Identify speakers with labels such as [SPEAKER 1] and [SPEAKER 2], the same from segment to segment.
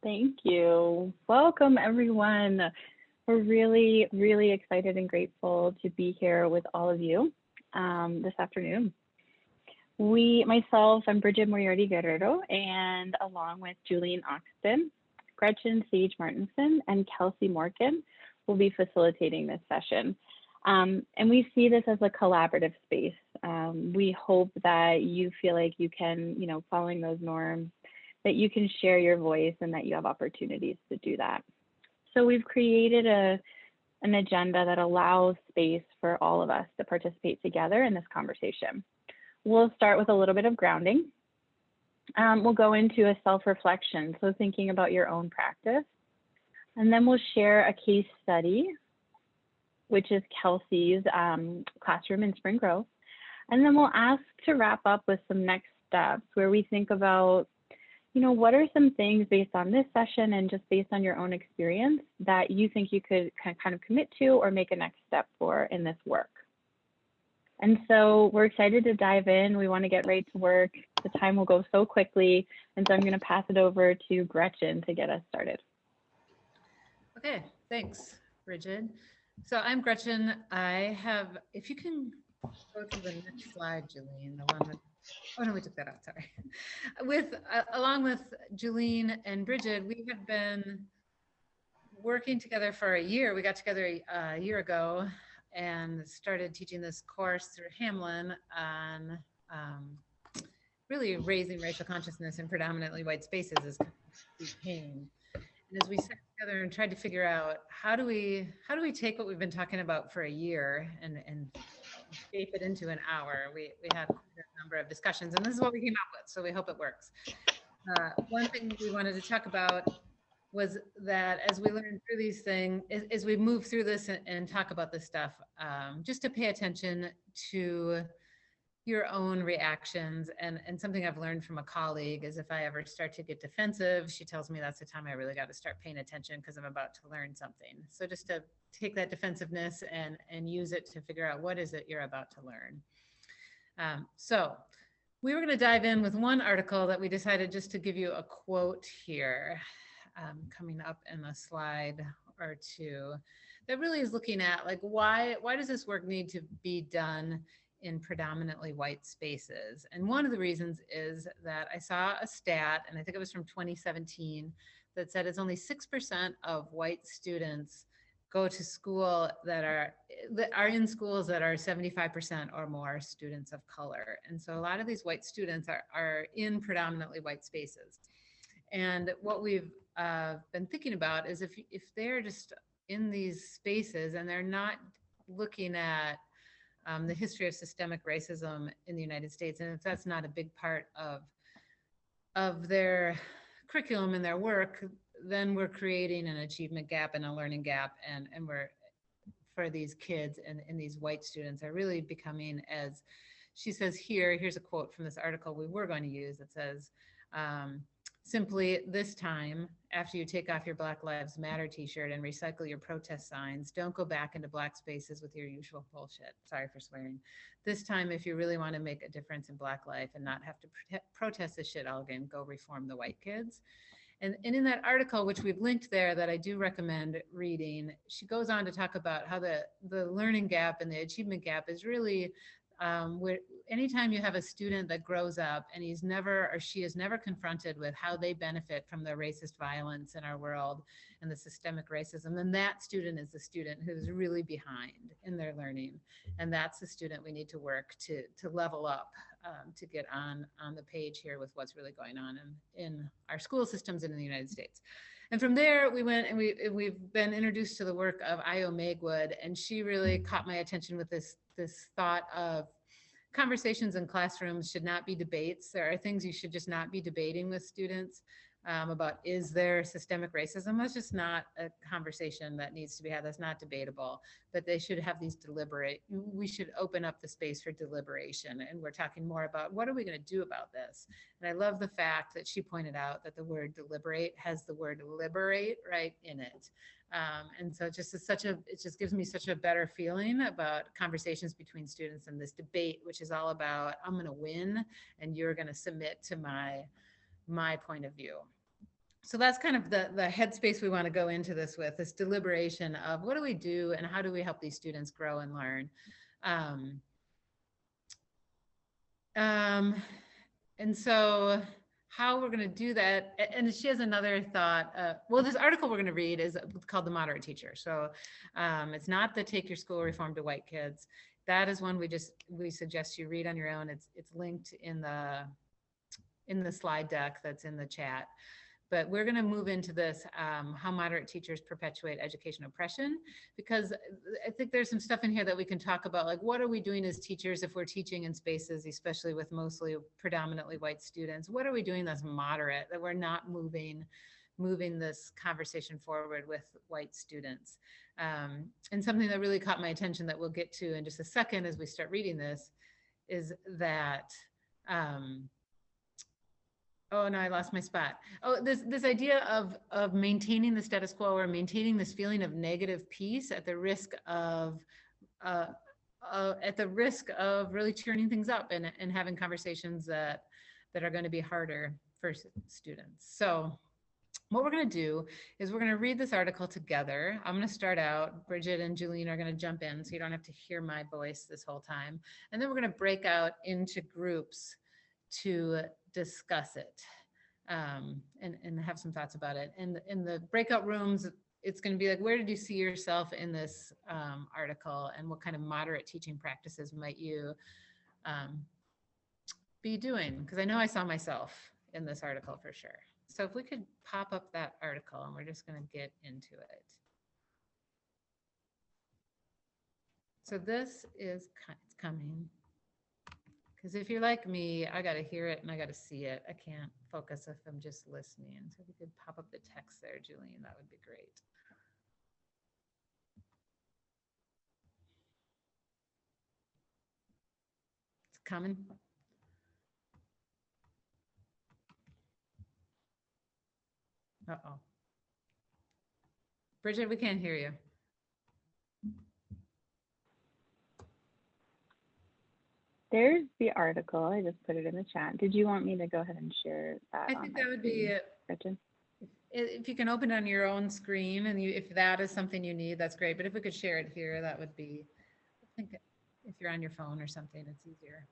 [SPEAKER 1] Thank you. Welcome, everyone. We're really, really excited and grateful to be here with all of you this afternoon. I'm Bridget Moriarty Guerrero, and along with Julian Oxton, Gretchen Sage Martinson, and Kelsey Morgan, will be facilitating this session. And we see this as a collaborative space. We hope that you feel like you can, following those norms, that you can share your voice and that you have opportunities to do that. So we've created an agenda that allows space for all of us to participate together in this conversation. We'll start with a little bit of grounding. We'll go into a self-reflection, so thinking about your own practice. And then we'll share a case study, which is Kelsey's classroom in Spring Grove. And then we'll ask to wrap up with some next steps where we think about, what are some things based on this session and just based on your own experience that you think you could kind of commit to or make a next step for in this work. And so we're excited to dive in. We want to get right to work. The time will go so quickly. And so I'm going to pass it over to Gretchen to get us started.
[SPEAKER 2] Okay, thanks, Bridget. So I'm Gretchen. If you can go to the next slide, Julian, the one with, oh no, we took that out, sorry. Along with Julene and Bridget, we have been working together for a year. We got together a year ago and started teaching this course through Hamlin on really raising racial consciousness in predominantly white spaces as became. And as we sat together and tried to figure out how do we take what we've been talking about for a year and shape it into an hour, we had a number of discussions, and this is what we came up with, so we hope it works. One thing we wanted to talk about was that as we learn through these things, as we move through this and talk about this stuff, just to pay attention to your own reactions. And something I've learned from a colleague is if I ever start to get defensive, she tells me that's the time I really got to start paying attention because I'm about to learn something. So just to take that defensiveness and use it to figure out what is it you're about to learn. So we were going to dive in with one article that we decided just to give you a quote here, coming up in a slide or two, that really is looking at like why does this work need to be done in predominantly white spaces. And one of the reasons is that I saw a stat, and I think it was from 2017, that said it's only 6% of white students go to school that are in schools that are 75% or more students of color. And so a lot of these white students are in predominantly white spaces. And what we've been thinking about is if they're just in these spaces and they're not looking at the history of systemic racism in the United States, and if that's not a big part of their curriculum and their work, then we're creating an achievement gap and a learning gap, and we're, for these kids and these white students, are really becoming, as she says here's a quote from this article we were going to use that says, simply, this time, after you take off your Black Lives Matter t-shirt and recycle your protest signs, don't go back into black spaces with your usual bullshit. Sorry for swearing. This time, if you really want to make a difference in Black life and not have to protest this shit all again, go reform the white kids. And in that article, which we've linked there, that I do recommend reading, she goes on to talk about how the learning gap and the achievement gap is really where anytime you have a student that grows up and he's never or she is never confronted with how they benefit from the racist violence in our world and the systemic racism, then that student is the student who's really behind in their learning. And that's the student we need to work to level up, to get on the page here with what's really going on in our school systems and in the United States. And from there, we went and we've been introduced to the work of Io Megwood, and she really caught my attention with this thought of conversations in classrooms should not be debates. There are things you should just not be debating with students about, is there systemic racism? That's just not a conversation that needs to be had. That's not debatable, but they should have these we should open up the space for deliberation. And we're talking more about what are we going to do about this? And I love the fact that she pointed out that the word deliberate has the word liberate right in it. And so it just gives me such a better feeling about conversations between students and this debate, which is all about, I'm going to win and you're going to submit to my point of view. So that's kind of the headspace we want to go into this deliberation of what do we do and how do we help these students grow and learn. Um, um, and so how we're going to do that, and she has another thought. Well, this article we're going to read is called The Moderate Teacher. So it's not the Take Your School Reform to White Kids. That is one we suggest you read on your own. It's linked in the slide deck that's in the chat. But we're going to move into this, how moderate teachers perpetuate education oppression, because I think there's some stuff in here that we can talk about, like what are we doing as teachers if we're teaching in spaces, especially with mostly predominantly white students? What are we doing that's moderate, that we're not moving this conversation forward with white students? And something that really caught my attention that we'll get to in just a second as we start reading this is that, oh no, I lost my spot. Oh, this idea of maintaining the status quo or maintaining this feeling of negative peace at the risk of uh, really turning things up and having conversations that are going to be harder for students. So what we're going to do is we're going to read this article together. I'm going to start out. Bridget and Julene are going to jump in so you don't have to hear my voice this whole time. And then we're going to break out into groups to discuss it, and have some thoughts about it. And in the breakout rooms, it's going to be like, where did you see yourself in this article, and what kind of moderate teaching practices might you be doing? Because I know I saw myself in this article for sure. So if we could pop up that article, and we're just going to get into it. So this is it's coming. Because if you're like me, I got to hear it and I got to see it. I can't focus if I'm just listening. So if you could pop up the text there, Julian, that would be great. It's coming. Uh-oh. Bridget, we can't hear you.
[SPEAKER 1] There's the article. I just put it in the chat. Did you want me to go ahead and share that?
[SPEAKER 2] I think that would be it.
[SPEAKER 1] Gretchen?
[SPEAKER 2] If you can open it on your own screen, and if that is something you need, that's great. But if we could share it here, that would be, I think if you're on your phone or something, it's easier.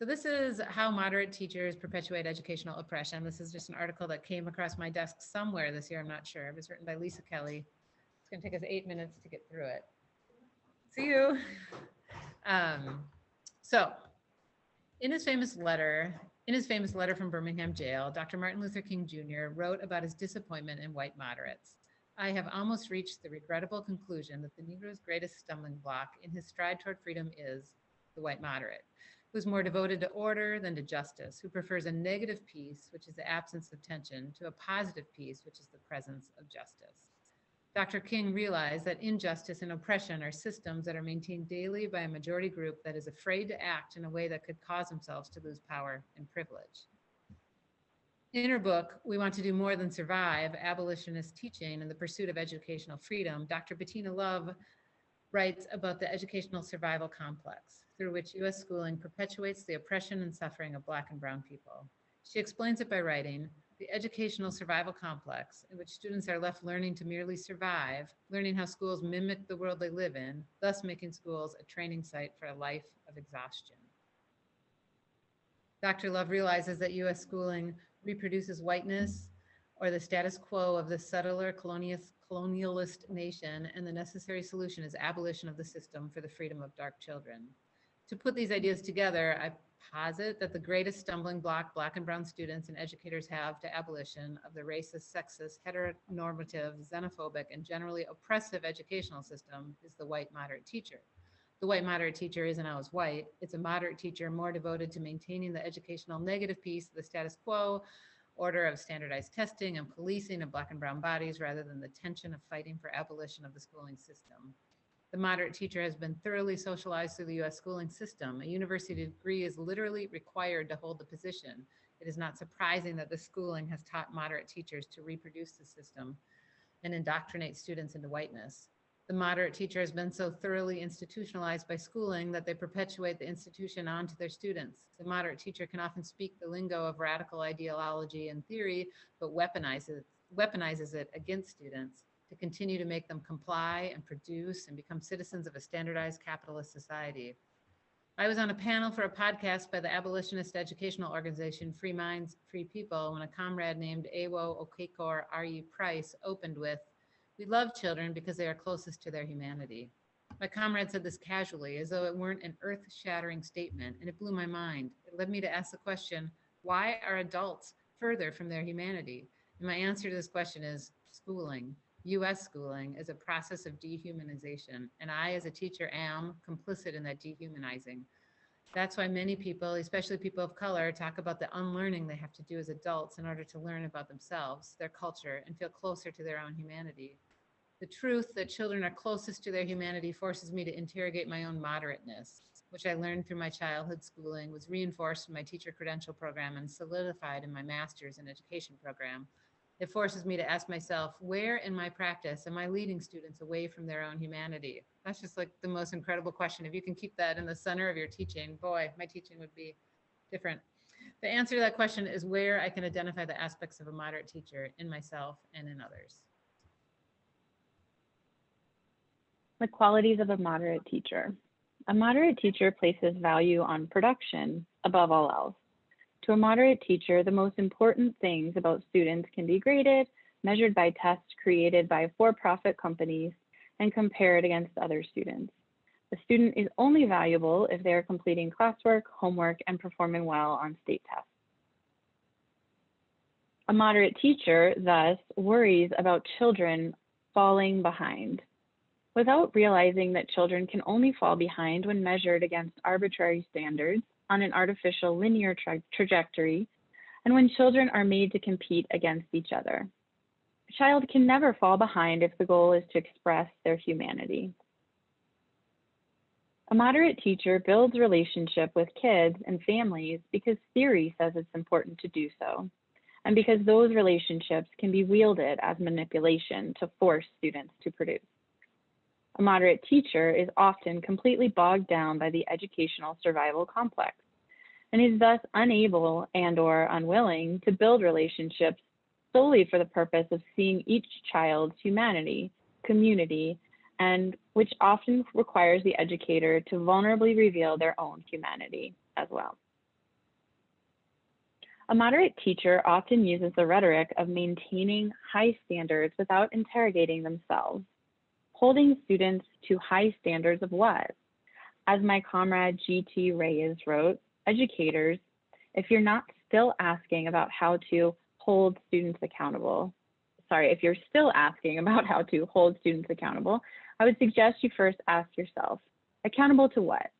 [SPEAKER 2] So this is how moderate teachers perpetuate educational oppression. This is just an article that came across my desk somewhere this year. I'm not sure. It was written by Lisa Kelly. It's going to take us 8 minutes to get through it. See you. So in his famous letter from Birmingham jail, Dr. Martin Luther King Jr. wrote about his disappointment in white moderates. I have almost reached the regrettable conclusion that the Negro's greatest stumbling block in his stride toward freedom is the white moderate, who is more devoted to order than to justice, who prefers a negative peace, which is the absence of tension, to a positive peace, which is the presence of justice. Dr. King realized that injustice and oppression are systems that are maintained daily by a majority group that is afraid to act in a way that could cause themselves to lose power and privilege. In her book, We Want to Do More Than Survive, Abolitionist Teaching and the Pursuit of Educational Freedom, Dr. Bettina Love writes about the educational survival complex, through which U.S. schooling perpetuates the oppression and suffering of Black and Brown people. She explains it by writing, the educational survival complex, in which students are left learning to merely survive, learning how schools mimic the world they live in, thus making schools a training site for a life of exhaustion. Dr. Love realizes that U.S. schooling reproduces whiteness or the status quo of the settler colonialist nation, and the necessary solution is abolition of the system for the freedom of dark children. To put these ideas together, I posit that the greatest stumbling block Black and Brown students and educators have to abolition of the racist, sexist, heteronormative, xenophobic, and generally oppressive educational system is the white moderate teacher. The white moderate teacher isn't always white. It's a moderate teacher more devoted to maintaining the educational negative piece of the status quo, order of standardized testing and policing of Black and Brown bodies, rather than the tension of fighting for abolition of the schooling system. The moderate teacher has been thoroughly socialized through the U.S. schooling system. A university degree is literally required to hold the position. It is not surprising that the schooling has taught moderate teachers to reproduce the system and indoctrinate students into whiteness. The moderate teacher has been so thoroughly institutionalized by schooling that they perpetuate the institution onto their students. The moderate teacher can often speak the lingo of radical ideology and theory, but weaponizes it against students to continue to make them comply and produce and become citizens of a standardized capitalist society. I was on a panel for a podcast by the abolitionist educational organization Free Minds, Free People when a comrade named Awo Okekor R.E. Price opened with, "We love children because they are closest to their humanity." My comrade said this casually, as though it weren't an earth-shattering statement, and it blew my mind. It led me to ask the question, why are adults further from their humanity? And my answer to this question is schooling. US schooling is a process of dehumanization, and I, as a teacher, am complicit in that dehumanizing. That's why many people, especially people of color, talk about the unlearning they have to do as adults in order to learn about themselves, their culture, and feel closer to their own humanity. The truth that children are closest to their humanity forces me to interrogate my own moderateness, which I learned through my childhood schooling, was reinforced in my teacher credential program, and solidified in my master's in education program. It forces me to ask myself, where in my practice am I leading students away from their own humanity? That's just like the most incredible question. If you can keep that in the center of your teaching, boy, my teaching would be different. The answer to that question is where I can identify the aspects of a moderate teacher in myself and in others.
[SPEAKER 1] The qualities of a moderate teacher. A moderate teacher places value on production above all else. To a moderate teacher, the most important things about students can be graded, measured by tests created by for-profit companies, and compared against other students. A student is only valuable if they are completing classwork, homework, and performing well on state tests. A moderate teacher, thus, worries about children falling behind. Without realizing that children can only fall behind when measured against arbitrary standards on an artificial linear trajectory, and when children are made to compete against each other. A child can never fall behind if the goal is to express their humanity. A moderate teacher builds relationship with kids and families because theory says it's important to do so, and because those relationships can be wielded as manipulation to force students to produce. A moderate teacher is often completely bogged down by the educational survival complex and is thus unable and/or unwilling to build relationships solely for the purpose of seeing each child's humanity, community, and which often requires the educator to vulnerably reveal their own humanity as well. A moderate teacher often uses the rhetoric of maintaining high standards without interrogating themselves. Holding students to high standards of what? As my comrade G.T. Reyes wrote, educators, if you're not still asking about how to hold students accountable, if you're still asking about how to hold students accountable, I would suggest you first ask yourself, accountable to what?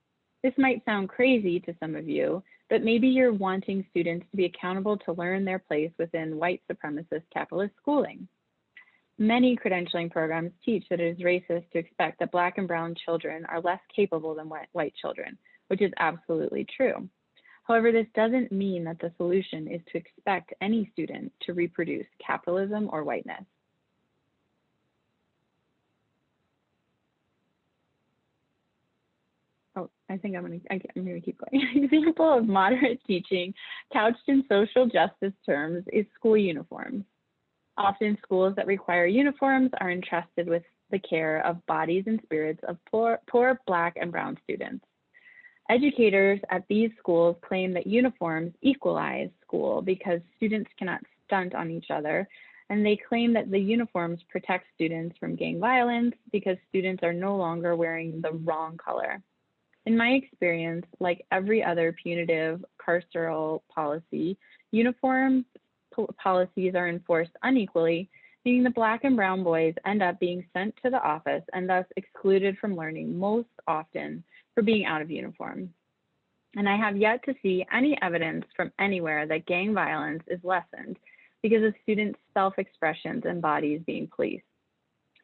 [SPEAKER 1] This might sound crazy to some of you, but maybe you're wanting students to be accountable to learn their place within white supremacist capitalist schooling. Many credentialing programs teach that it is racist to expect that Black and brown children are less capable than white children, which is absolutely true. However, this doesn't mean that the solution is to expect any student to reproduce capitalism or whiteness. Oh, I think I'm gonna keep going. An example of moderate teaching couched in social justice terms is school uniforms. Often schools that require uniforms are entrusted with the care of bodies and spirits of poor Black and brown students. Educators at these schools claim that uniforms equalize school because students cannot stunt on each other, and they claim that the uniforms protect students from gang violence because students are no longer wearing the wrong color. In my experience, like every other punitive carceral policy, uniform policies are enforced unequally, meaning the Black and brown boys end up being sent to the office and thus excluded from learning, most often for being out of uniform. And I have yet to see any evidence from anywhere that gang violence is lessened because of students' self-expressions and bodies being policed.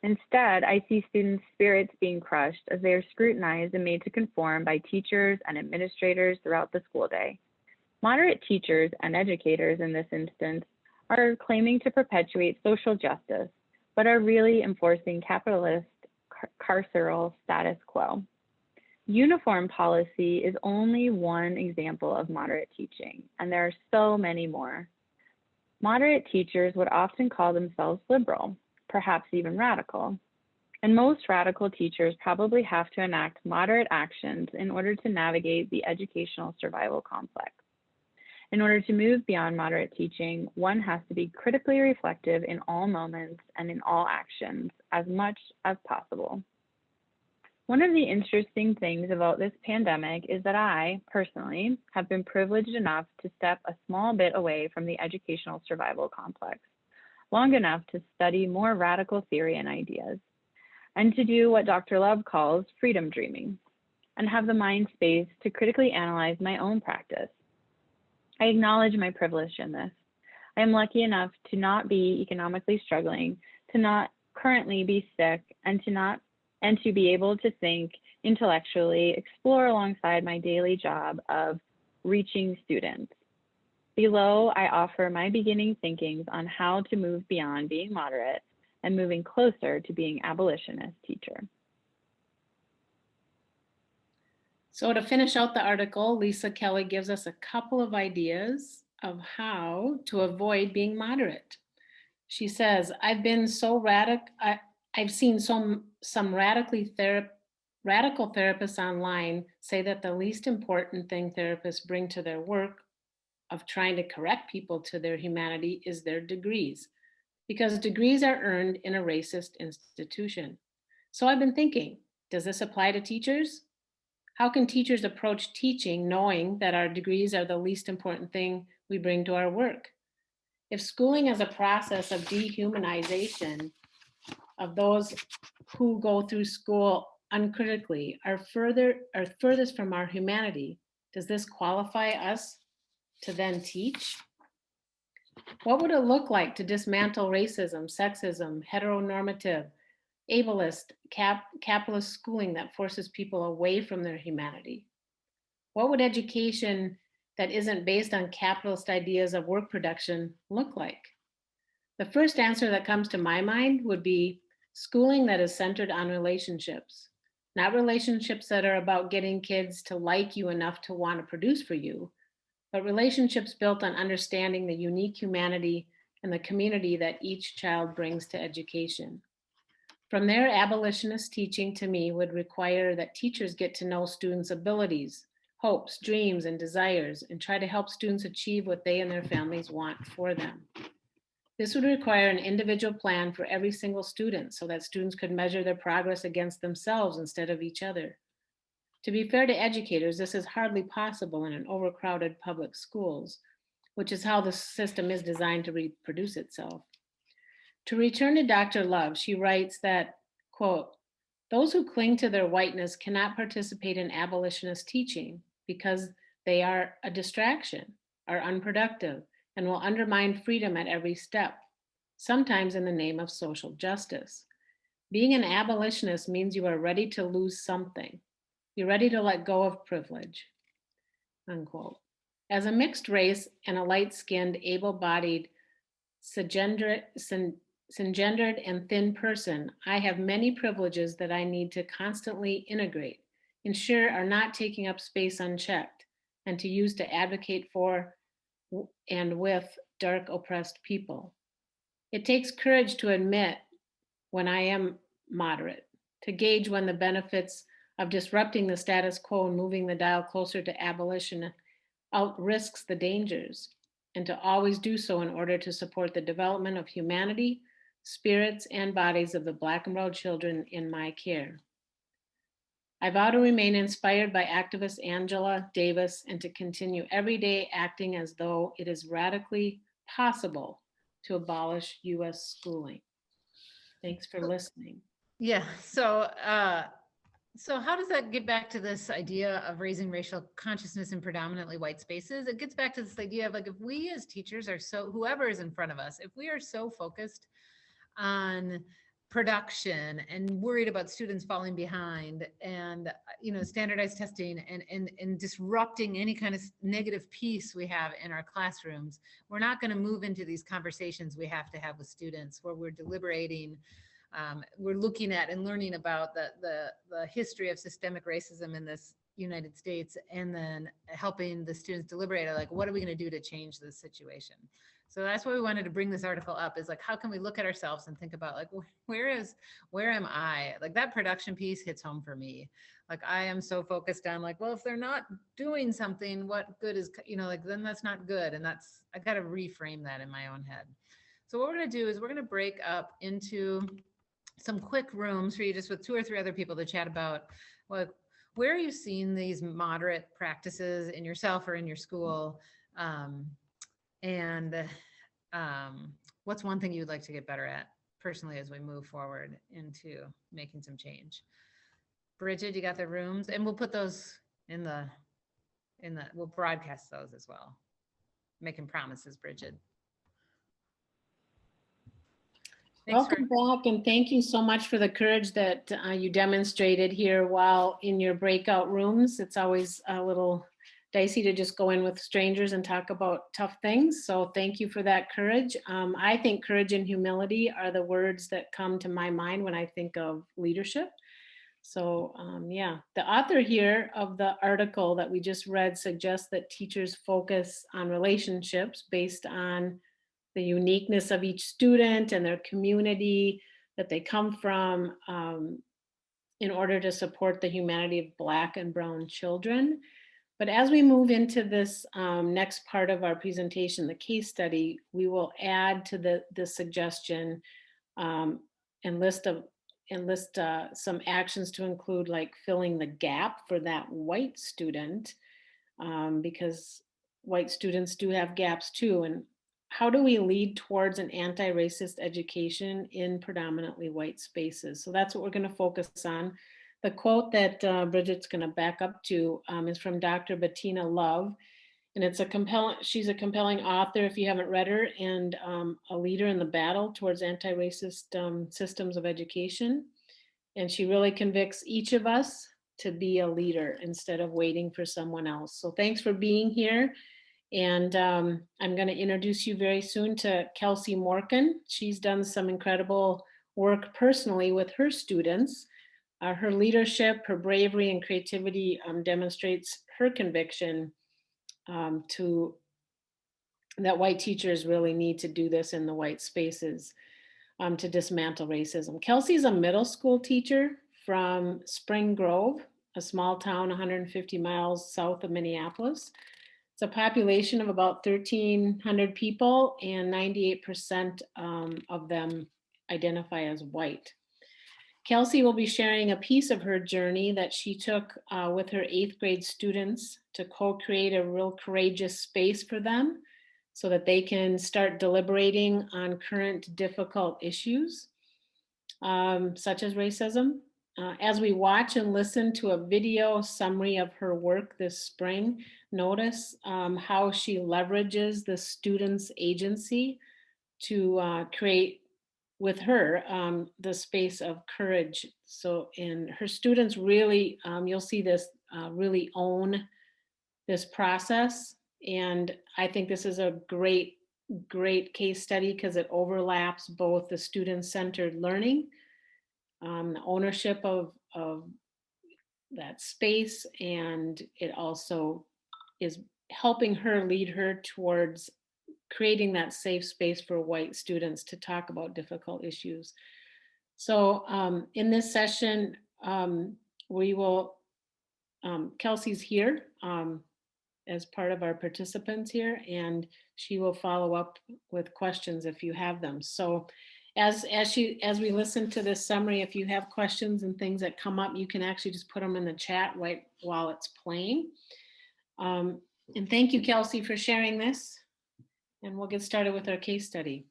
[SPEAKER 1] Instead, I see students' spirits being crushed as they are scrutinized and made to conform by teachers and administrators throughout the school day. Moderate teachers and educators in this instance are claiming to perpetuate social justice, but are really enforcing capitalist carceral status quo. Uniform policy is only one example of moderate teaching, and there are so many more. Moderate teachers would often call themselves liberal, perhaps even radical. And most radical teachers probably have to enact moderate actions in order to navigate the educational survival complex. In order to move beyond moderate teaching, one has to be critically reflective in all moments and in all actions as much as possible. One of the interesting things about this pandemic is that I, personally, have been privileged enough to step a small bit away from the educational survival complex, long enough to study more radical theory and ideas, and to do what Dr. Love calls freedom dreaming, and have the mind space to critically analyze my own practice. I acknowledge my privilege in this. I am lucky enough to not be economically struggling, to not currently be sick, and to be able to think intellectually, explore alongside my daily job of reaching students. Below, I offer my beginning thinkings on how to move beyond being moderate and moving closer to being abolitionist teacher.
[SPEAKER 3] So to finish out the article, Lisa Kelly gives us a couple of ideas of how to avoid being moderate. She says, I've seen some radical therapists online say that the least important thing therapists bring to their work of trying to correct people to their humanity is their degrees, because degrees are earned in a racist institution. So I've been thinking, does this apply to teachers? How can teachers approach teaching knowing that our degrees are the least important thing we bring to our work? If schooling is a process of dehumanization of those who go through school uncritically are furthest from our humanity, does this qualify us to then teach? What would it look like to dismantle racism, sexism, heteronormative, ableist, capitalist schooling that forces people away from their humanity? What would education that isn't based on capitalist ideas of work production look like? The first answer that comes to my mind would be schooling that is centered on relationships, not relationships that are about getting kids to like you enough to want to produce for you, but relationships built on understanding the unique humanity and the community that each child brings to education. From there, abolitionist teaching to me would require that teachers get to know students' abilities, hopes, dreams, and desires, and try to help students achieve what they and their families want for them. This would require an individual plan for every single student so that students could measure their progress against themselves instead of each other. To be fair to educators, this is hardly possible in an overcrowded public schools, which is how the system is designed to reproduce itself. To return to Dr. Love, she writes that, quote, those who cling to their whiteness cannot participate in abolitionist teaching because they are a distraction, are unproductive, and will undermine freedom at every step, sometimes in the name of social justice. Being an abolitionist means you are ready to lose something. You're ready to let go of privilege, unquote. As a mixed race and a light-skinned, able-bodied, cisgendered and thin person, I have many privileges that I need to constantly integrate, ensure are not taking up space unchecked, and to use to advocate for and with dark oppressed people. It takes courage to admit when I am moderate, to gauge when the benefits of disrupting the status quo and moving the dial closer to abolition outrisks the dangers, and to always do so in order to support the development of humanity, spirits, and bodies of the Black and brown children in my care. I vow to remain inspired by activist Angela Davis and to continue every day acting as though it is radically possible to abolish US schooling. Thanks for listening.
[SPEAKER 2] Yeah. So how does that get back to this idea of raising racial consciousness in predominantly white spaces? It gets back to this idea of like, if we as teachers are whoever is in front of us, if we are so focused on production and worried about students falling behind and standardized testing and disrupting any kind of negative peace we have in our classrooms, we're not going to move into these conversations we have to have with students where we're deliberating we're looking at and learning about the history of systemic racism in this United States, and then helping the students deliberate, like, what are we going to do to change this situation? So that's why we wanted to bring this article up, is like, how can we look at ourselves and think about, like, where am I? Like, that production piece hits home for me. Like, I am so focused on, like, well, if they're not doing something, what good is, like, then that's not good. And I got to reframe that in my own head. So what we're going to do is we're going to break up into some quick rooms for you, just with 2 or 3 other people, to chat about, like, where are you seeing these moderate practices in yourself or in your school? And what's one thing you'd like to get better at personally as we move forward into making some change? Bridget, you got the rooms, and we'll put those we'll broadcast those as well. Making promises, Bridget.
[SPEAKER 3] Welcome back, and thank you so much for the courage that you demonstrated here while in your breakout rooms. It's always a little dicey to just go in with strangers and talk about tough things. So thank you for that courage. I think courage and humility are the words that come to my mind when I think of leadership. So yeah, the author here of the article that we just read suggests that teachers focus on relationships based on the uniqueness of each student and their community that they come from, in order to support the humanity of Black and Brown children. But as we move into this next part of our presentation, the case study, we will add to the suggestion and list some actions to include, like filling the gap for that white student, because white students do have gaps too. And how do we lead towards an anti-racist education in predominantly white spaces? So that's what we're going to focus on. The quote that Bridget's going to back up to is from Dr. Bettina Love, and she's a compelling author if you haven't read her, and a leader in the battle towards anti-racist systems of education. And she really convicts each of us to be a leader instead of waiting for someone else. So thanks for being here. And I'm going to introduce you very soon to Kelsey Morgan. She's done some incredible work personally with her students. Her leadership, her bravery, and creativity demonstrates her conviction that white teachers really need to do this in the white spaces to dismantle racism. Kelsey's a middle school teacher from Spring Grove, a small town 150 miles south of Minneapolis. It's a population of about 1,300 people, and 98% of them identify as white. Kelsey will be sharing a piece of her journey that she took with her 8th grade students to co-create a real courageous space for them so that they can start deliberating on current difficult issues, such as racism. As we watch and listen to a video summary of her work this spring, notice how she leverages the students' agency to create with her the space of courage. So, and her students really, you'll see this, really own this process. And I think this is a great case study because it overlaps both the student-centered learning, the ownership of that space, and it also is helping her lead her towards creating that safe space for white students to talk about difficult issues. So in this session, we will, Kelsey's here as part of our participants here, and she will follow up with questions if you have them. So as we listen to this summary, if you have questions and things that come up, you can actually just put them in the chat right while it's playing. And thank you, Kelsey, for sharing this. And we'll get started with our case study.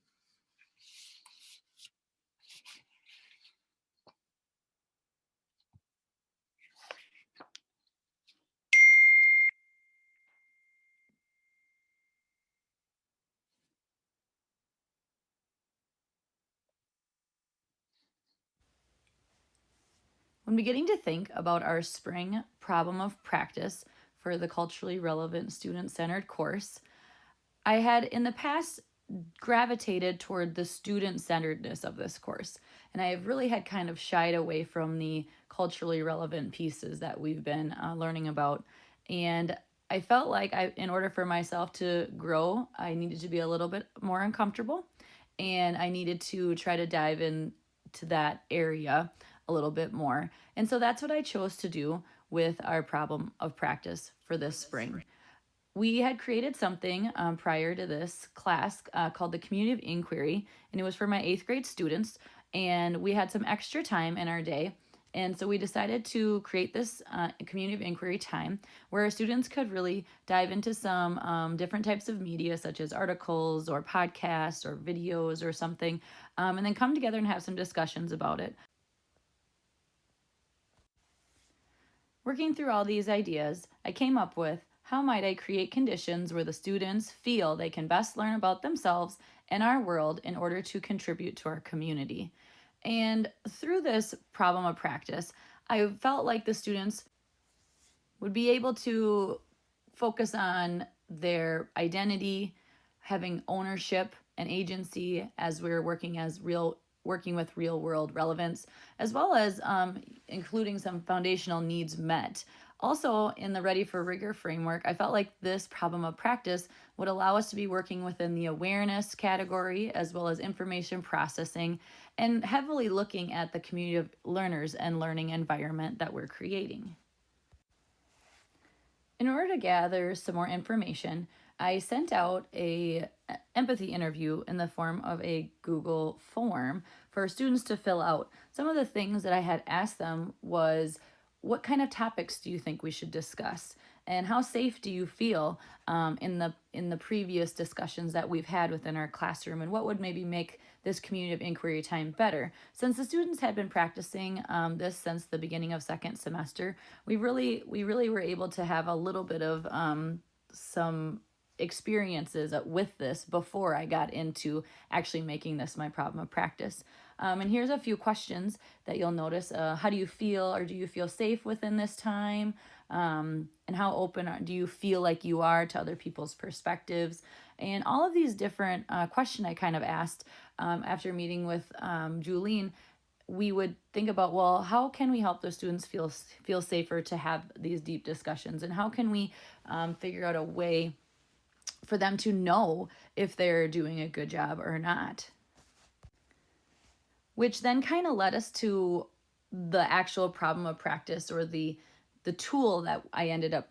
[SPEAKER 4] When beginning to think about our spring problem of practice for the culturally relevant student-centered course, I had in the past gravitated toward the student-centeredness of this course. And I have really had kind of shied away from the culturally relevant pieces that we've been learning about. And I felt like in order for myself to grow, I needed to be a little bit more uncomfortable, and I needed to try to dive into that area a little bit more. And so that's what I chose to do with our problem of practice for this spring. We had created something prior to this class called the Community of Inquiry, and it was for my 8th grade students, and we had some extra time in our day. And so we decided to create this Community of Inquiry time where our students could really dive into some different types of media, such as articles or podcasts or videos or something, and then come together and have some discussions about it. Working through all these ideas, I came up with how might I create conditions where the students feel they can best learn about themselves and our world in order to contribute to our community. And through this problem of practice, I felt like the students would be able to focus on their identity, having ownership and agency as we're working with real world relevance, as well as including some foundational needs met. Also, in the Ready for Rigor framework, I felt like this problem of practice would allow us to be working within the awareness category as well as information processing, and heavily looking at the community of learners and learning environment that we're creating. In order to gather some more information, I sent out a empathy interview in the form of a Google form for students to fill out. Some of the things that I had asked them was, what kind of topics do you think we should discuss? And how safe do you feel in the previous discussions that we've had within our classroom? And what would maybe make this community of inquiry time better? Since the students had been practicing this since the beginning of second semester, we really were able to have a little bit of some experiences with this before I got into actually making this my problem of practice. And here's a few questions that you'll notice. How do you feel, or do you feel safe within this time? And how open do you feel like you are to other people's perspectives? And all of these different questions I kind of asked after meeting with Julene. We would think about, well, how can we help the students feel safer to have these deep discussions? And how can we figure out a way for them to know if they're doing a good job or not? Which then kind of led us to the actual problem of practice, or the tool that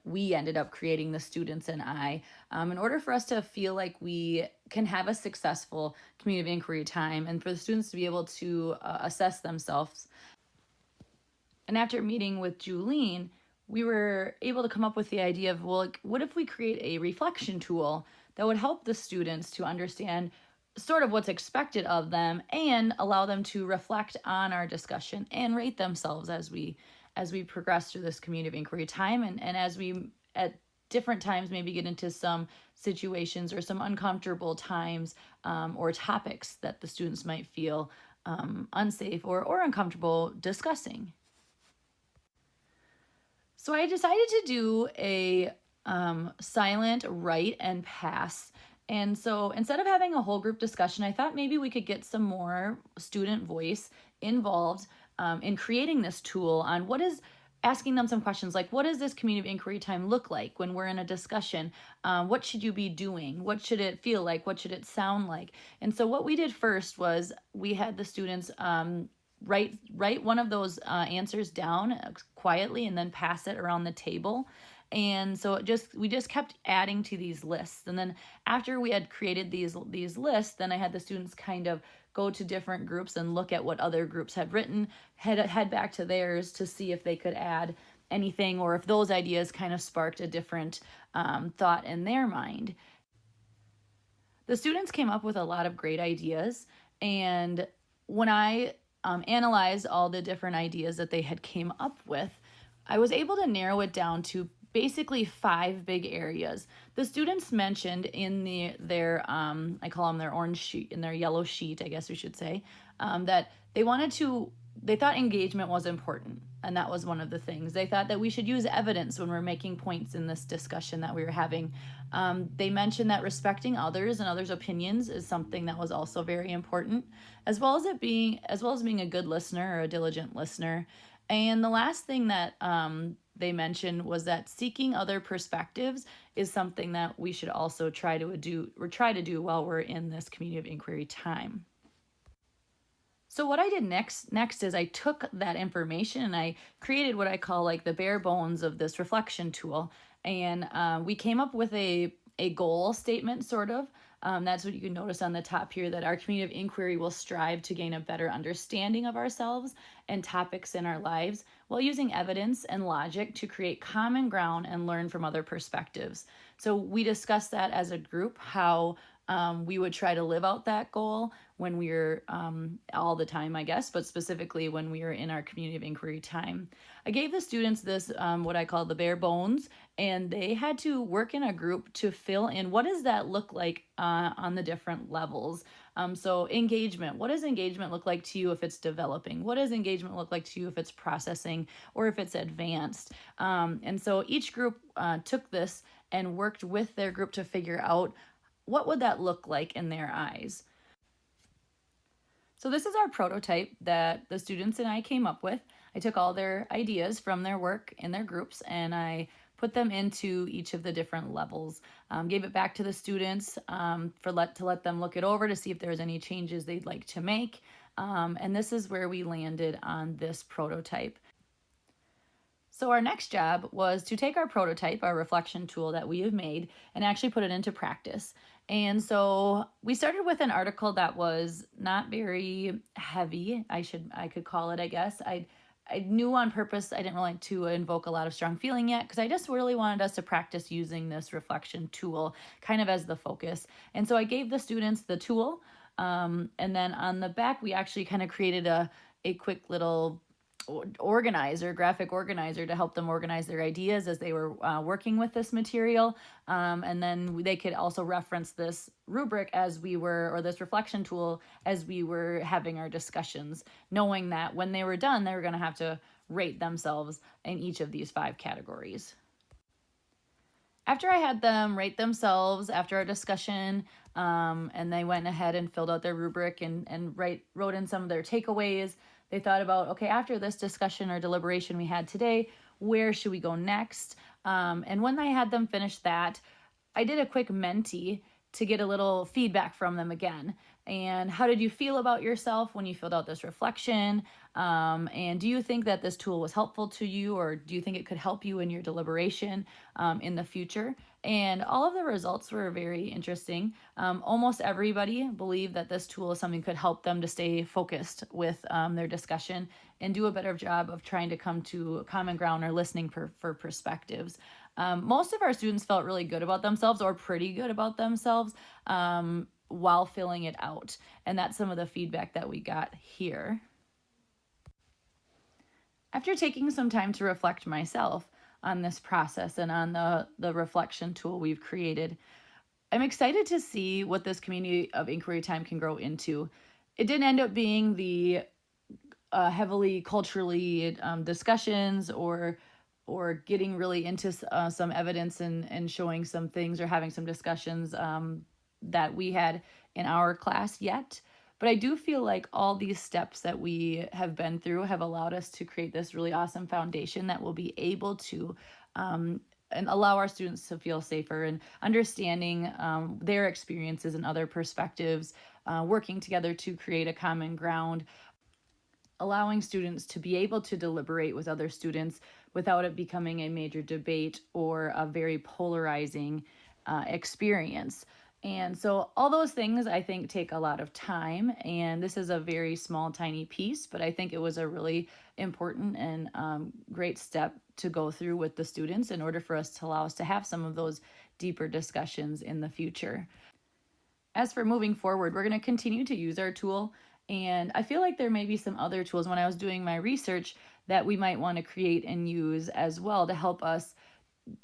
[SPEAKER 4] we ended up creating, the students and I, in order for us to feel like we can have a successful community of inquiry time, and for the students to be able to assess themselves. And after meeting with Julene, we were able to come up with the idea of, well, what if we create a reflection tool that would help the students to understand sort of what's expected of them, and allow them to reflect on our discussion and rate themselves as we progress through this community of inquiry time, and as we at different times maybe get into some situations or some uncomfortable times or topics that the students might feel unsafe or uncomfortable discussing. So I decided to do a silent write and pass. And so instead of having a whole group discussion, I thought maybe we could get some more student voice involved in creating this tool on asking them some questions like, what does this community of inquiry time look like when we're in a discussion? What should you be doing? What should it feel like? What should it sound like? And so what we did first was we had the students write one of those answers down quietly and then pass it around the table. And so we just kept adding to these lists. And then after we had created these lists, then I had the students kind of go to different groups and look at what other groups had written, head back to theirs to see if they could add anything, or if those ideas kind of sparked a different thought in their mind. The students came up with a lot of great ideas, and when I analyzed all the different ideas that they had came up with, I was able to narrow it down to basically 5 big areas. The students mentioned in their I call them their orange sheet, in their yellow sheet, I guess we should say, that they thought engagement was important. And that was one of the things. They thought that we should use evidence when we're making points in this discussion that we were having. They mentioned that respecting others and others' opinions is something that was also very important, as well as being a good listener or a diligent listener. And the last thing that they mentioned was that seeking other perspectives is something that we should also try to do while we're in this community of inquiry time. So what I did next is I took that information and I created what I call like the bare bones of this reflection tool. And we came up with a goal statement, sort of. That's what you can notice on the top here, that our community of inquiry will strive to gain a better understanding of ourselves and topics in our lives while using evidence and logic to create common ground and learn from other perspectives. So we discussed that as a group, how we would try to live out that goal when we were all the time, I guess, but specifically when we were in our community of inquiry time. I gave the students this, what I call the bare bones, and they had to work in a group to fill in what does that look like on the different levels. So engagement, what does engagement look like to you if it's developing? What does engagement look like to you if it's processing or if it's advanced? And so each group took this and worked with their group to figure out what would that look like in their eyes. So this is our prototype that the students and I came up with. I took all their ideas from their work in their groups and I put them into each of the different levels. Gave it back to the students to let them look it over to see if there's any changes they'd like to make. And this is where we landed on this prototype. So our next job was to take our prototype, our reflection tool that we have made, and actually put it into practice. And so we started with an article that was not very heavy, I could call it, I guess. I knew on purpose I didn't really like to invoke a lot of strong feeling yet, because I just really wanted us to practice using this reflection tool kind of as the focus. And so I gave the students the tool, and then on the back we actually kind of created a quick little graphic organizer to help them organize their ideas as they were working with this material. And then they could also reference this rubric or this reflection tool as we were having our discussions, knowing that when they were done, they were going to have to rate themselves in each of these 5 categories. After I had them rate themselves after our discussion, and they went ahead and filled out their rubric and wrote in some of their takeaways, they thought about, okay, after this discussion or deliberation we had today, where should we go next? And when I had them finish that, I did a quick Menti to get a little feedback from them again. And how did you feel about yourself when you filled out this reflection? And do you think that this tool was helpful to you, or do you think it could help you in your deliberation in the future? And all of the results were very interesting. Almost everybody believed that this tool is something that could help them to stay focused with their discussion and do a better job of trying to come to common ground or listening for perspectives. Most of our students felt really good about themselves, or pretty good about themselves, while filling it out. And that's some of the feedback that we got here. After taking some time to reflect myself on this process and on the reflection tool we've created, I'm excited to see what this community of inquiry time can grow into. It didn't end up being the heavily culturally discussions or getting really into some evidence and showing some things or having some discussions that we had in our class yet. But I do feel like all these steps that we have been through have allowed us to create this really awesome foundation that will be able to and allow our students to feel safer and understanding their experiences and other perspectives, working together to create a common ground, allowing students to be able to deliberate with other students without it becoming a major debate or a very polarizing experience. And so all those things I think take a lot of time, and this is a very small, tiny piece, but I think it was a really important and great step to go through with the students in order for us to allow us to have some of those deeper discussions in the future. As for moving forward, we're going to continue to use our tool, and I feel like there may be some other tools when I was doing my research that we might want to create and use as well to help us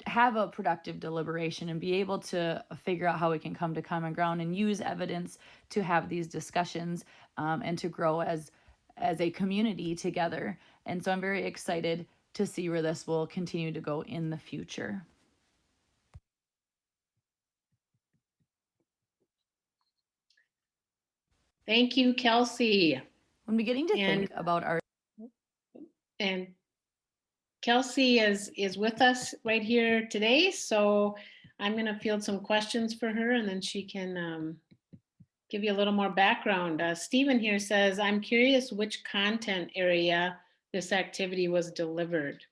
[SPEAKER 4] have a productive deliberation and be able to figure out how we can come to common ground and use evidence to have these discussions and to grow as as a community together. And so I'm very excited to see where this will continue to go in the future.
[SPEAKER 3] Thank you, Kelsey.
[SPEAKER 4] When beginning to think about our...
[SPEAKER 3] And Kelsey is with us right here today, so I'm going to field some questions for her, and then she can give you a little more background. Stephen here says, I'm curious which content area this activity was delivered.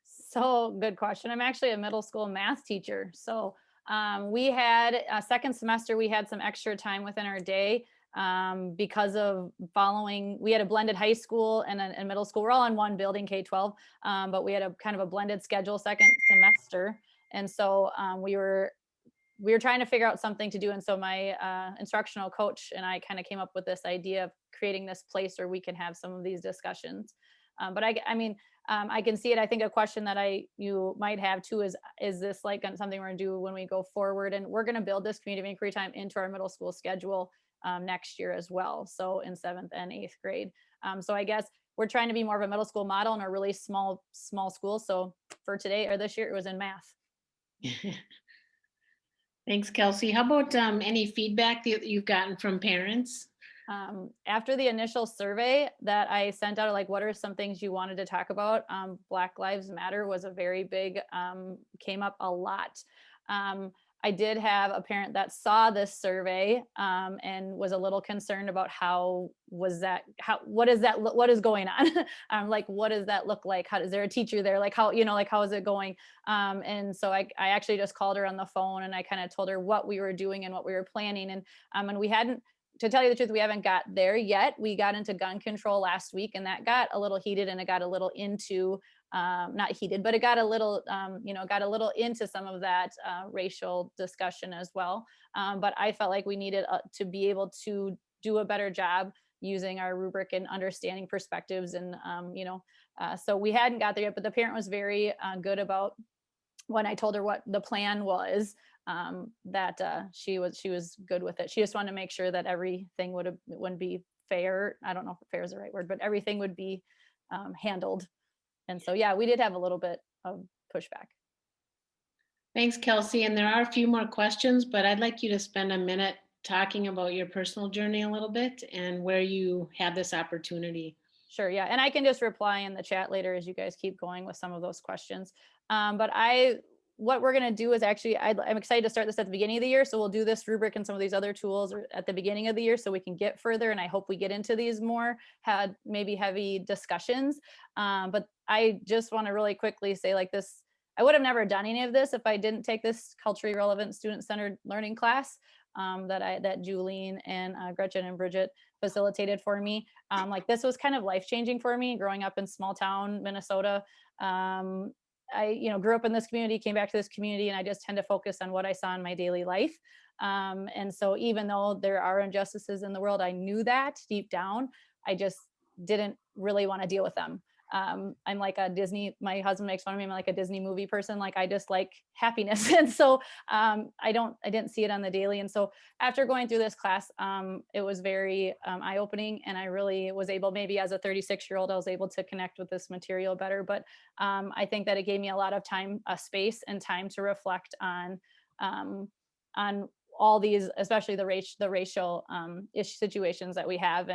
[SPEAKER 5] So good question. I'm actually a middle school math teacher. So we had a second semester, we had some extra time within our day because of we had a blended high school and a middle school. We're all in one building, K-12, but we had a kind of a blended schedule second semester. And so we were trying to figure out something to do. And so my instructional coach and I kind of came up with this idea of creating this place where we can have some of these discussions. But I can see it. I think a question that you might have too is this like something we're gonna do when we go forward? And we're gonna build this community of inquiry time into our middle school schedule next year as well. So in 7th and 8th grade. So I guess we're trying to be more of a middle school model in a really small school. So for today or this year, it was in math.
[SPEAKER 3] Thanks, Kelsey. How about any feedback that you've gotten from parents?
[SPEAKER 5] After the initial survey that I sent out, like, what are some things you wanted to talk about? Black Lives Matter was a very big, came up a lot. I did have a parent that saw this survey and was a little concerned about what is going on? Like, what does that look like? Is there a teacher there? Like, how is it going? And so I actually just called her on the phone and I kind of told her what we were doing and what we were planning. And we hadn't, to tell you the truth, we haven't got there yet. We got into gun control last week and that got a little heated and it got a little into, not heated, but it got a little, into some of that racial discussion as well. But I felt like we needed to be able to do a better job using our rubric and understanding perspectives. And, so we hadn't got there yet, but the parent was very good about when I told her what the plan was, that she was good with it. She just wanted to make sure that everything wouldn't be fair. I don't know if fair is the right word, but everything would be handled. And so, yeah, we did have a little bit of pushback.
[SPEAKER 3] Thanks, Kelsey. And there are a few more questions, but I'd like you to spend a minute talking about your personal journey a little bit and where you had this opportunity.
[SPEAKER 5] Sure, yeah. And I can just reply in the chat later as you guys keep going with some of those questions. But what we're going to do is actually, I'm excited to start this at the beginning of the year. So we'll do this rubric and some of these other tools at the beginning of the year so we can get further. And I hope we get into these more, maybe heavy discussions. But I just want to really quickly say, like, this, I would have never done any of this if I didn't take this culturally relevant student-centered learning class that Julene and Gretchen and Bridget facilitated for me. Like, this was kind of life-changing for me growing up in small town Minnesota. I grew up in this community, came back to this community, and I just tend to focus on what I saw in my daily life. And so even though there are injustices in the world, I knew that deep down, I just didn't really want to deal with them. I'm like a Disney, my husband makes fun of me, I'm like a Disney movie person. Like, I just like happiness. And so I didn't see it on the daily. And so after going through this class, it was very eye-opening. And I really was able, maybe as a 36-year-old, I was able to connect with this material better. But I think that it gave me a lot of time, space and time to reflect on all these, especially the racial situations that we have.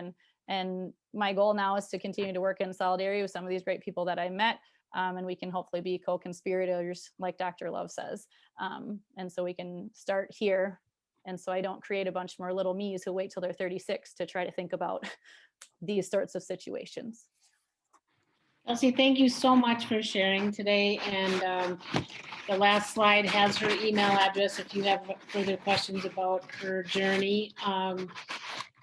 [SPEAKER 5] And my goal now is to continue to work in solidarity with some of these great people that I met. And we can hopefully be co-conspirators, like Dr. Love says. And so we can start here. And so I don't create a bunch more little me's who wait till they're 36 to try to think about these sorts of situations.
[SPEAKER 3] Kelsey, thank you so much for sharing today. And the last slide has her email address if you have further questions about her journey.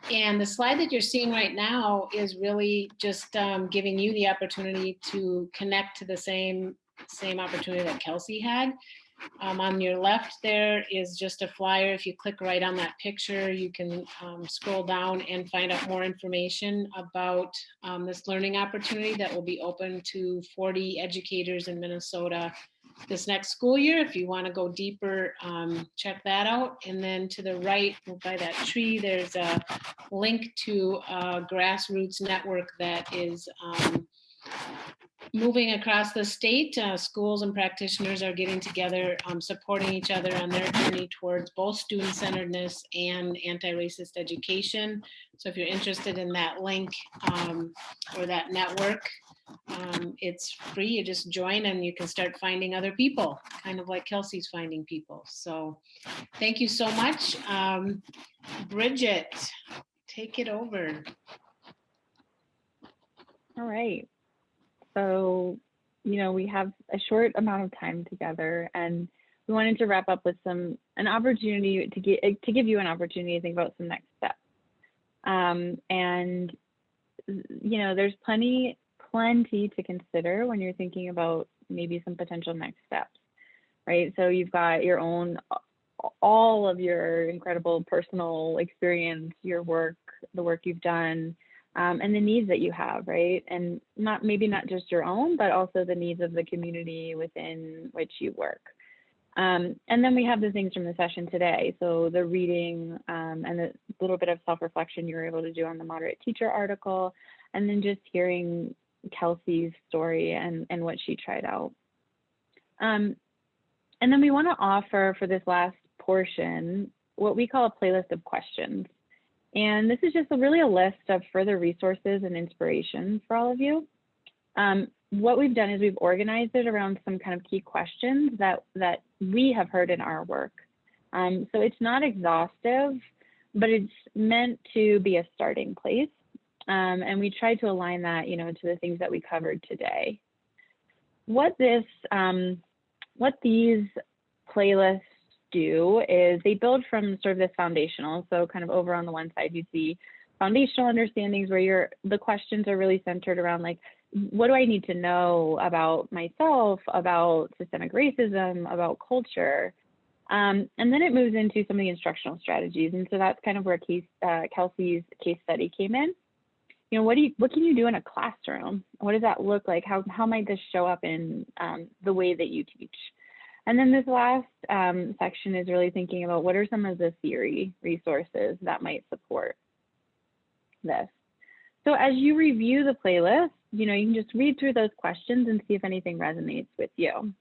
[SPEAKER 3] And the slide that you're seeing right now is really just giving you the opportunity to connect to the same opportunity that Kelsey had. On your left there is just a flyer. If you click right on that picture, you can scroll down and find out more information about this learning opportunity that will be open to 40 educators in Minnesota this next school year. If you want to go deeper, check that out. And then to the right by that tree, there's a link to a grassroots network that is moving across the state. Schools and practitioners are getting together, supporting each other on their journey towards both student-centeredness and anti-racist education. So if you're interested in that link or that network, it's free. You just join and you can start finding other people, kind of like Kelsey's finding people. So thank you so much. Bridget, take it over.
[SPEAKER 1] All right. So, we have a short amount of time together, and we wanted to wrap up with an opportunity to give you an opportunity to think about some next steps. And there's plenty to consider when you're thinking about maybe some potential next steps, right? So you've got all of your incredible personal experience, your work, the work you've done, and the needs that you have, right? And maybe not just your own, but also the needs of the community within which you work. And then we have the things from the session today. So the reading and the little bit of self-reflection you were able to do on the Moderate Teacher article, and then just hearing Kelsey's story and what she tried out. And then we want to offer for this last portion what we call a playlist of questions. And this is just really a list of further resources and inspiration for all of you. What we've done is we've organized it around some kind of key questions that we have heard in our work. So it's not exhaustive, but it's meant to be a starting place. And we tried to align that, to the things that we covered today. What these playlists do is they build from sort of this foundational. So kind of over on the one side, you see foundational understandings where the questions are really centered around like, what do I need to know about myself, about systemic racism, about culture? And then it moves into some of the instructional strategies. And so that's kind of where Kelsey's case study came in. What can you do in a classroom? What does that look like? How might this show up in the way that you teach? And then this last section is really thinking about what are some of the theory resources that might support this. So as you review the playlist, you can just read through those questions and see if anything resonates with you.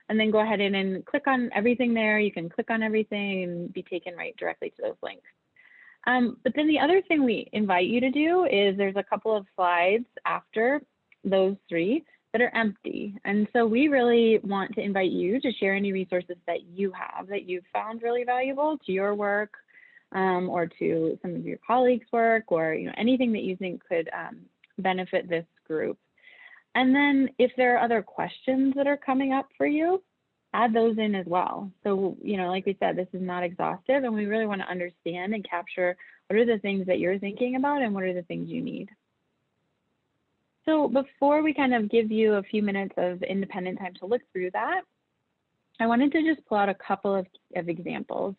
[SPEAKER 1] And then go ahead and click on everything there. You can click on everything and be taken right directly to those links. But then the other thing we invite you to do is there's a couple of slides after those three that are empty. And so we really want to invite you to share any resources that you have that you've found really valuable to your work or to some of your colleagues' work, or anything that you think could benefit this group. And then if there are other questions that are coming up for you, add those in as well. So, like we said, this is not exhaustive, and we really want to understand and capture what are the things that you're thinking about and what are the things you need. So before we kind of give you a few minutes of independent time to look through that, I wanted to just pull out a couple of examples.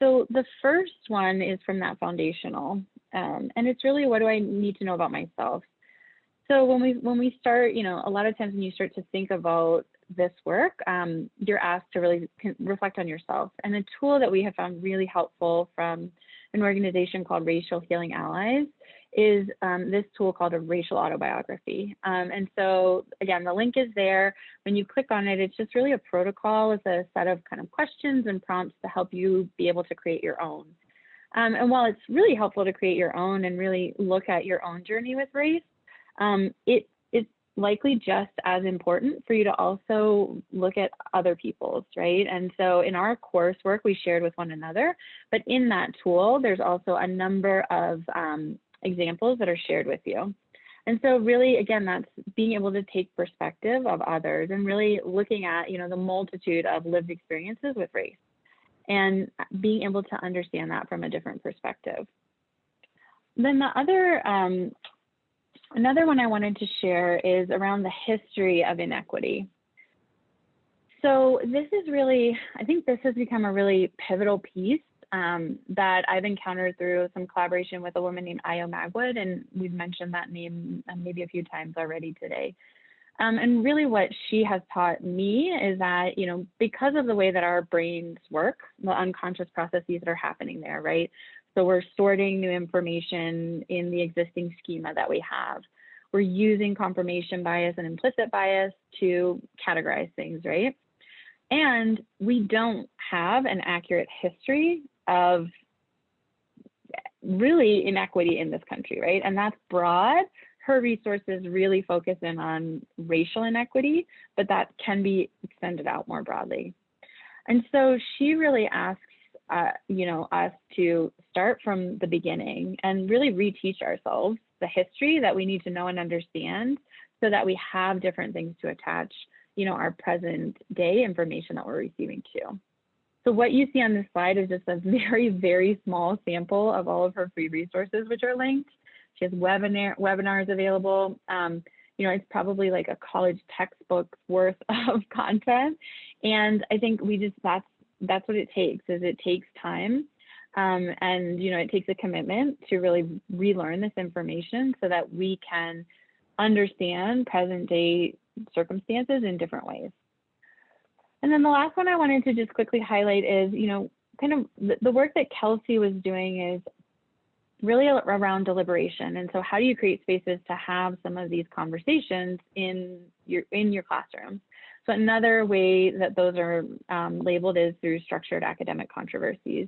[SPEAKER 1] So the first one is from that foundational, and it's really, what do I need to know about myself? So when we start, a lot of times when you start to think about this work, you're asked to really reflect on yourself. And a tool that we have found really helpful from an organization called Racial Healing Allies is this tool called a racial autobiography. And so again, the link is there. When you click on it, it's just really a protocol with a set of kind of questions and prompts to help you be able to create your own. And while it's really helpful to create your own and really look at your own journey with race, it's likely just as important for you to also look at other people's, right? And so in our coursework, we shared with one another, but in that tool, there's also a number of examples that are shared with you. And so really, again, that's being able to take perspective of others and really looking at, the multitude of lived experiences with race and being able to understand that from a different perspective. Then the other, another one I wanted to share is around the history of inequity. So this is really, I think this has become a really pivotal piece that I've encountered through some collaboration with a woman named Io Magwood, and we've mentioned that name maybe a few times already today. And really what she has taught me is that, you know, because of the way that our brains work, the unconscious processes that are happening there, right? So we're sorting new information in the existing schema that we have. We're using confirmation bias and implicit bias to categorize things, right? And we don't have an accurate history of really inequity in this country, right? And that's broad. Her resources really focus in on racial inequity, but that can be extended out more broadly. And so she really asks, you know, us to start from the beginning and really reteach ourselves the history that we need to know and understand so that we have different things to attach, you know, our present day information that we're receiving to. So what you see on this slide is just a very, very small sample of all of her free resources, which are linked. She has webinars available. You know, it's probably like a college textbook worth of content. And I think that's what it takes, is it takes time. And, you know, it takes a commitment to really relearn this information so that we can understand present day circumstances in different ways. And then the last one I wanted to just quickly highlight is, you know, kind of the work that Kelsey was doing is really around deliberation. And so how do you create spaces to have some of these conversations in your classroom? So another way that those are labeled is through structured academic controversies.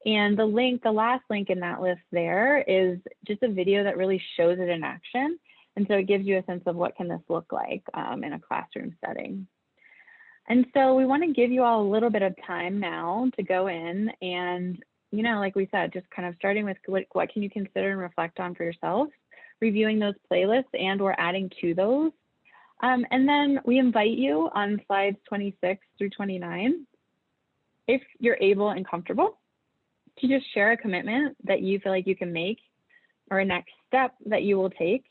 [SPEAKER 1] And the last link in that list there is just a video that really shows it in action. And so it gives you a sense of what can this look like in a classroom setting. And so we want to give you all a little bit of time now to go in and, you know, like we said, just kind of starting with what can you consider and reflect on for yourself, reviewing those playlists and or adding to those. And then we invite you on slides 26 through 29, if you're able and comfortable, to just share a commitment that you feel like you can make or a next step that you will take.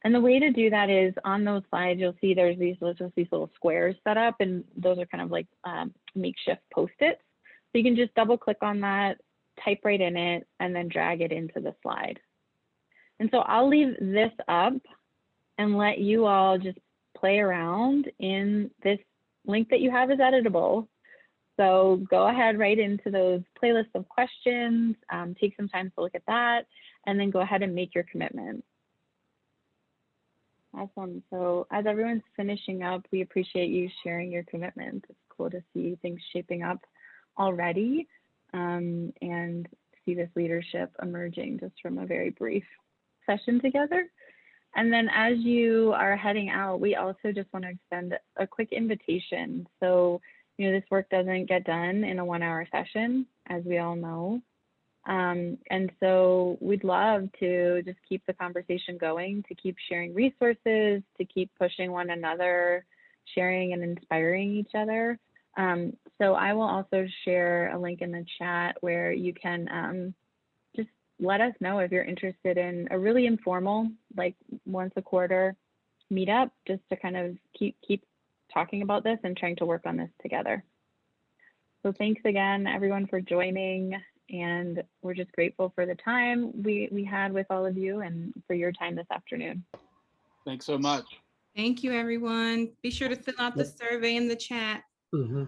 [SPEAKER 1] And the way to do that is on those slides, you'll see there's these little squares set up, and those are kind of like makeshift Post-its. So you can just double click on that, type right in it, and then drag it into the slide. And so I'll leave this up and let you all just play around in this link that you have is editable. So go ahead right into those playlists of questions, take some time to look at that, and then go ahead and make your commitment. Awesome. So as everyone's finishing up, we appreciate you sharing your commitment. It's cool to see things shaping up already and see this leadership emerging just from a very brief session together. And then as you are heading out, we also just want to extend a quick invitation. So, you know, this work doesn't get done in a 1-hour session, as we all know. And so we'd love to just keep the conversation going, to keep sharing resources, to keep pushing one another, sharing and inspiring each other. So I will also share a link in the chat where you can just let us know if you're interested in a really informal, like once a quarter meetup, just to kind of keep talking about this and trying to work on this together. So thanks again, everyone, for joining. And we're just grateful for the time we had with all of you and for your time this afternoon.
[SPEAKER 6] Thanks so much.
[SPEAKER 7] Thank you, everyone. Be sure to fill out the survey in the chat.
[SPEAKER 8] Mm-hmm.